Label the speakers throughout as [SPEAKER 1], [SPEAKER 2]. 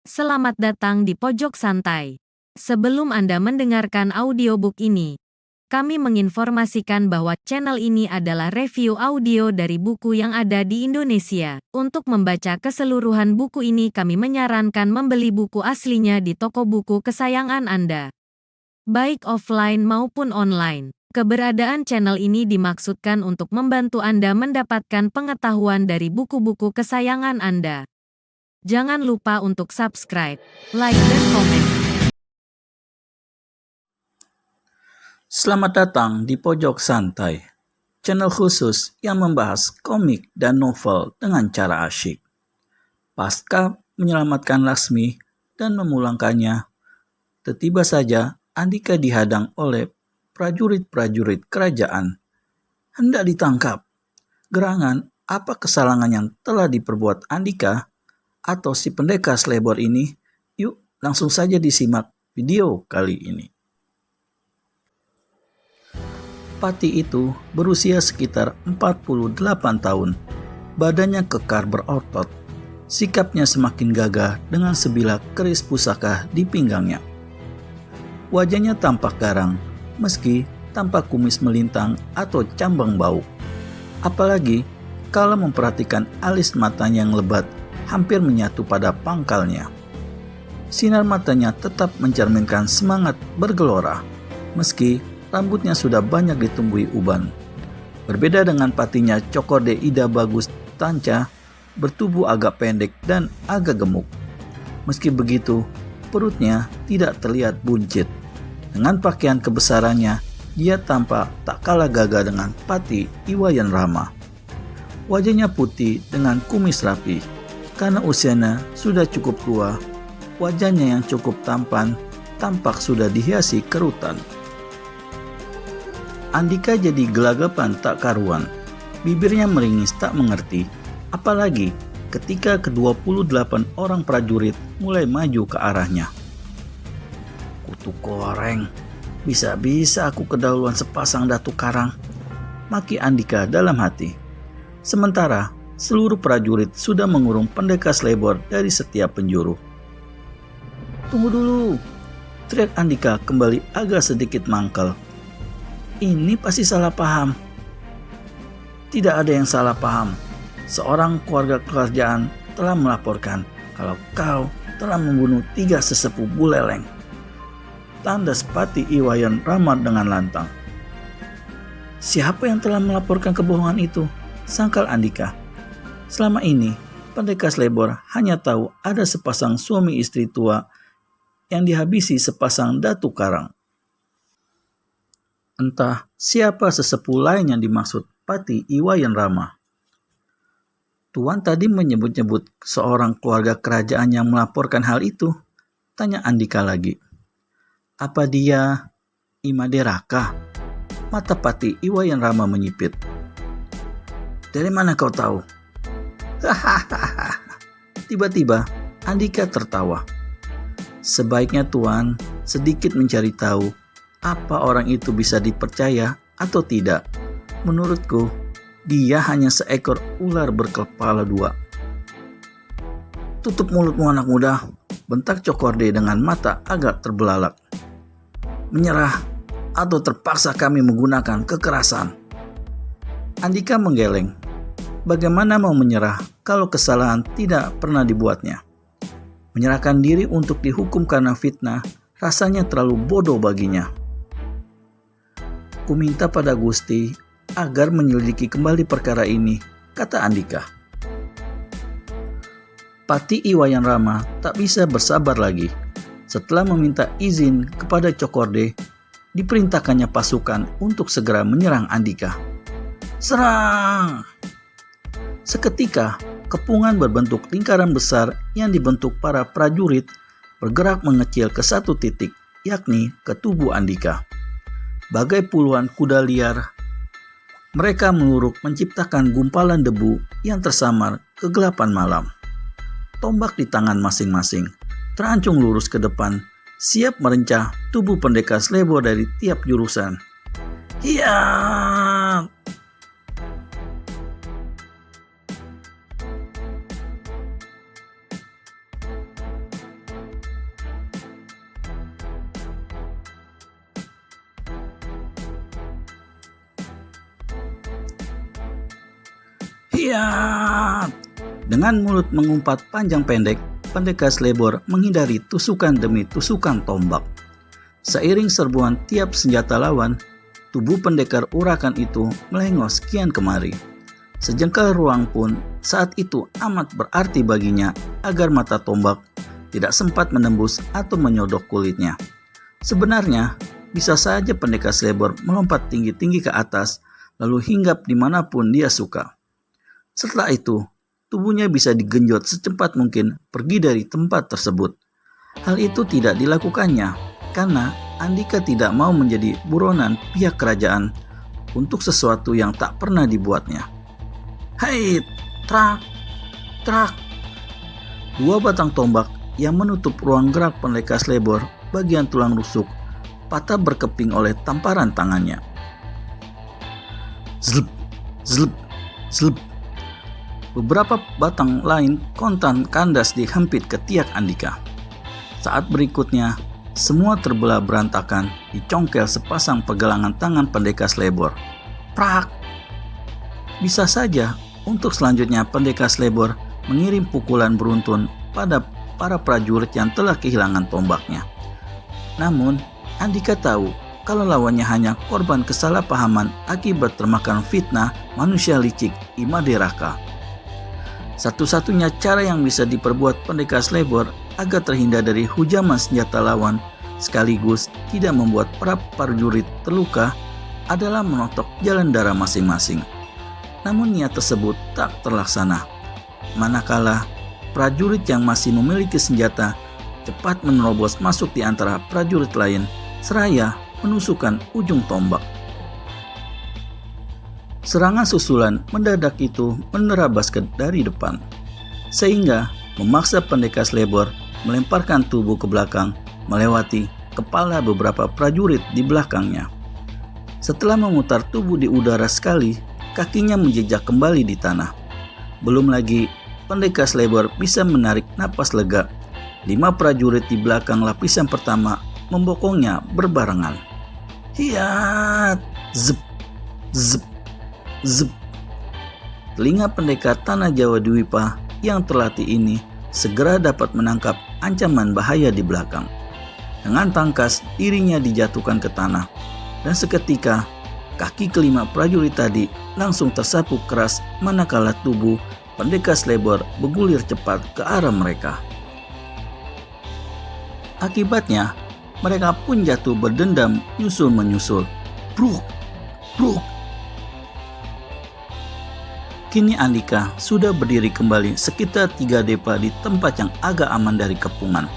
[SPEAKER 1] Selamat datang di Pojok Santai. Sebelum Anda mendengarkan audiobook ini, kami menginformasikan bahwa channel ini adalah review audio dari buku yang ada di Indonesia. Untuk membaca keseluruhan buku ini, kami menyarankan membeli buku aslinya di toko buku kesayangan Anda, baik offline maupun online. Keberadaan channel ini dimaksudkan untuk membantu Anda mendapatkan pengetahuan dari buku-buku kesayangan Anda. Jangan lupa untuk subscribe, like, dan komen.
[SPEAKER 2] Selamat datang di Pojok Santai, channel khusus yang membahas komik dan novel dengan cara asyik. Pasca menyelamatkan Laksmi dan memulangkannya, tiba saja Andika dihadang oleh prajurit-prajurit kerajaan. Hendak ditangkap. Gerangan, apa kesalahan yang telah diperbuat Andika atau si pendekar selebor ini? Yuk langsung saja disimak video kali ini. Pati itu berusia sekitar 48 tahun. Badannya kekar berotot. Sikapnya semakin gagah dengan sebilah keris pusaka di pinggangnya. Wajahnya tampak garang, meski tampak kumis melintang atau cambang bau. Apalagi kalau memperhatikan alis matanya yang lebat, hampir menyatu pada pangkalnya. Sinar matanya tetap mencerminkan semangat bergelora, meski rambutnya sudah banyak ditumbuhi uban. Berbeda dengan patinya Cokorde Ida Bagus Tanca, bertubuh agak pendek dan agak gemuk. Meski begitu, perutnya tidak terlihat buncit. Dengan pakaian kebesarannya, dia tampak tak kalah gagah dengan Pati Iwayan Rama. Wajahnya putih dengan kumis rapi. Karena usianya sudah cukup tua, wajahnya yang cukup tampan tampak sudah dihiasi kerutan. Andika jadi gelagapan tak karuan. Bibirnya meringis tak mengerti, apalagi ketika ke-28 orang prajurit mulai maju ke arahnya. Kutu goreng, bisa-bisa aku kedahuluan sepasang datu karang, maki Andika dalam hati. Sementara seluruh prajurit sudah mengurung pendekar selebor dari setiap penjuru. Tunggu dulu, teriak Andika kembali agak sedikit mangkal. Ini pasti salah paham. Tidak ada yang salah paham. Seorang keluarga kerajaan telah melaporkan kalau kau telah membunuh 3 sesepuh Buleleng. Tandas Pati Iwayan Rama dengan lantang. Siapa yang telah melaporkan kebohongan itu? Sangkal Andika. Selama ini, pendekar selebor hanya tahu ada sepasang suami istri tua yang dihabisi sepasang datu karang. Entah siapa sesepuh lain yang dimaksud Pati Iwayan Rama. Tuan tadi menyebut-nyebut seorang keluarga kerajaan yang melaporkan hal itu, tanya Andika lagi. Apa dia Imade Raka? Mata Pati Iwayan Rama menyipit. Dari mana kau tahu? Hahaha. Tiba-tiba Andika tertawa. Sebaiknya Tuan sedikit mencari tahu apa orang itu bisa dipercaya atau tidak. Menurutku, dia hanya seekor ular berkepala 2. Tutup mulutmu anak muda, bentak Cokorde dengan mata agak terbelalak. Menyerah atau terpaksa kami menggunakan kekerasan. Andika menggeleng. Bagaimana mau menyerah kalau kesalahan tidak pernah dibuatnya? Menyerahkan diri untuk dihukum karena fitnah rasanya terlalu bodoh baginya. Kuminta pada Gusti agar menyelidiki kembali perkara ini, kata Andika. Pati Iwayan Rama tak bisa bersabar lagi. Setelah meminta izin kepada Cokorde, diperintahkannya pasukan untuk segera menyerang Andika. Serang! Seketika, kepungan berbentuk lingkaran besar yang dibentuk para prajurit bergerak mengecil ke satu titik, yakni ke tubuh Andika. Bagai puluhan kuda liar, mereka meluruk menciptakan gumpalan debu yang tersamar kegelapan malam. Tombak di tangan masing-masing terancung lurus ke depan, siap merencah tubuh pendekar selebor dari tiap jurusan. Hiya! Hiat! Dengan mulut mengumpat panjang pendek, pendekar Slebor menghindari tusukan demi tusukan tombak. Seiring serbuan tiap senjata lawan, tubuh pendekar urakan itu melengos kian kemari. Sejengkal ruang pun saat itu amat berarti baginya agar mata tombak tidak sempat menembus atau menyodok kulitnya. Sebenarnya, bisa saja pendekar Slebor melompat tinggi-tinggi ke atas lalu hinggap dimanapun dia suka. Setelah itu, tubuhnya bisa digenjot secepat mungkin pergi dari tempat tersebut. Hal itu tidak dilakukannya karena Andika tidak mau menjadi buronan pihak kerajaan untuk sesuatu yang tak pernah dibuatnya. Hei, trak, trak. Dua batang tombak yang menutup ruang gerak pendekar Slebor bagian tulang rusuk patah berkeping oleh tamparan tangannya. Zlep, zlep, zlep. Beberapa batang lain kontan kandas dihempit ke tiak Andika. Saat berikutnya, semua terbelah berantakan dicongkel sepasang pegelangan tangan pendekar Slebor. Prak! Bisa saja untuk selanjutnya pendekar Slebor mengirim pukulan beruntun pada para prajurit yang telah kehilangan tombaknya. Namun, Andika tahu kalau lawannya hanya korban kesalahpahaman akibat termakan fitnah manusia licik Imade Raka. Satu-satunya cara yang bisa diperbuat pendekar Slebor agar terhindar dari hujaman senjata lawan sekaligus tidak membuat para prajurit terluka adalah menotok jalan darah masing-masing. Namun niat tersebut tak terlaksana. Manakala prajurit yang masih memiliki senjata cepat menerobos masuk di antara prajurit lain seraya menusukkan ujung tombak. Serangan susulan mendadak itu menerabas dari depan, sehingga memaksa pendekar Slebor melemparkan tubuh ke belakang melewati kepala beberapa prajurit di belakangnya. Setelah memutar tubuh di udara sekali, kakinya menjejak kembali di tanah. Belum lagi pendekar Slebor bisa menarik napas lega. 5 prajurit di belakang lapisan pertama membokongnya berbarengan. Hiat! Zep! Zep! Zep! Telinga pendekar tanah Jawa Dwipa yang terlatih ini segera dapat menangkap ancaman bahaya di belakang. Dengan tangkas dirinya dijatuhkan ke tanah dan seketika kaki kelima prajurit tadi langsung tersapu keras manakala tubuh pendekar Slebor bergulir cepat ke arah mereka. Akibatnya mereka pun jatuh berdendam nyusul-menyusul. Bruk! Bruk! Kini Andika sudah berdiri kembali sekitar 3 depa di tempat yang agak aman dari kepungan.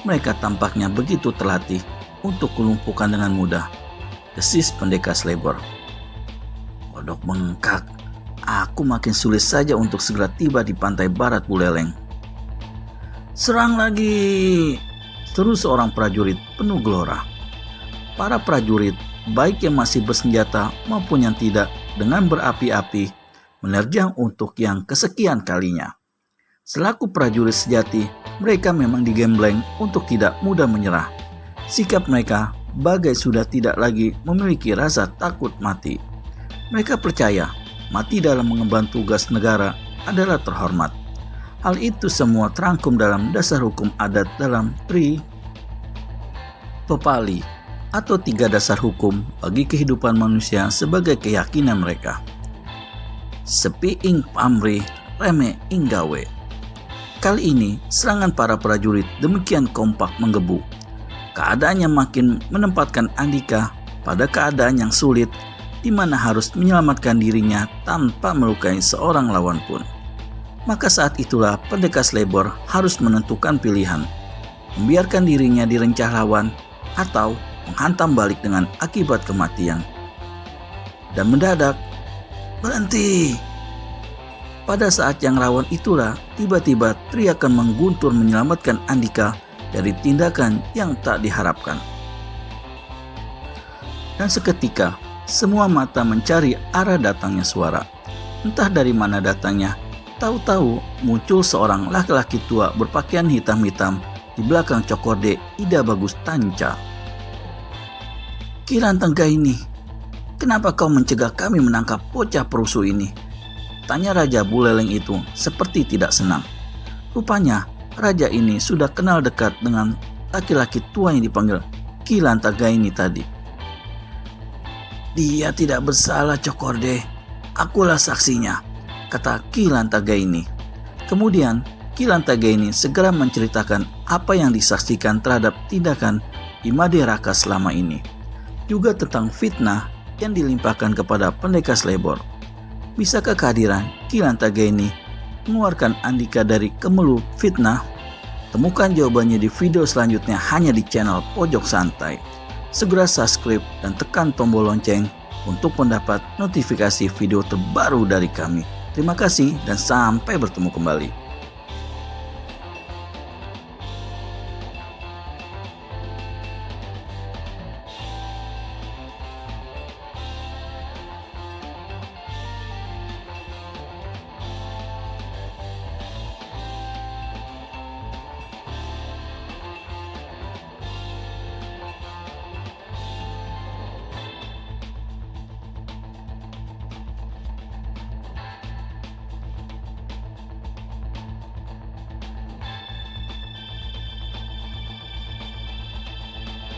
[SPEAKER 2] Mereka tampaknya begitu terlatih untuk kulumpuhkan dengan mudah, desis pendekar Slebor. Kodok bengkak, aku makin sulit saja untuk segera tiba di pantai barat Buleleng. Serang lagi! Seru seorang prajurit penuh gelora. Para prajurit, baik yang masih bersenjata maupun yang tidak, dengan berapi-api menerjang untuk yang kesekian kalinya. Selaku prajurit sejati, mereka memang digembleng untuk tidak mudah menyerah. Sikap mereka bagai sudah tidak lagi memiliki rasa takut mati. Mereka percaya mati dalam mengemban tugas negara adalah terhormat. Hal itu semua terangkum dalam dasar hukum adat dalam Tri Pepali atau 3 dasar hukum bagi kehidupan manusia sebagai keyakinan mereka. Sepi ing pamri, reme ing gawe. Kali ini serangan para prajurit demikian kompak menggebu. Keadaannya makin menempatkan Andika pada keadaan yang sulit di mana harus menyelamatkan dirinya tanpa melukai seorang lawan pun. Maka saat itulah pendekar Slebor harus menentukan pilihan, membiarkan dirinya direncah lawan atau menghantam balik dengan akibat kematian. Dan mendadak, berhenti! Pada saat yang rawan itulah tiba-tiba teriakan mengguntur menyelamatkan Andika dari tindakan yang tak diharapkan. Dan seketika semua mata mencari arah datangnya suara. Entah dari mana datangnya, tahu-tahu muncul seorang laki-laki tua berpakaian hitam-hitam di belakang Cokorde Ida Bagus Tanca. Kirantengga ini, kenapa kau mencegah kami menangkap bocah perusuh ini? Tanya Raja Buleleng itu seperti tidak senang. Rupanya raja ini sudah kenal dekat dengan laki-laki tua yang dipanggil Ki Lantagaini tadi. Dia tidak bersalah, Cokorde. Akulah saksinya, kata Ki Lantagaini. Kemudian Ki Lantagaini segera menceritakan apa yang disaksikan terhadap tindakan Imade Raka selama ini. Juga tentang fitnah yang dilimpahkan kepada pendekar Slebor. Bisakah kehadiran Ki Lantagaini mengeluarkan Andika dari kemelut fitnah? Temukan jawabannya di video selanjutnya hanya di channel Pojok Santai. Segera subscribe dan tekan tombol lonceng untuk mendapat notifikasi video terbaru dari kami. Terima kasih dan sampai bertemu kembali.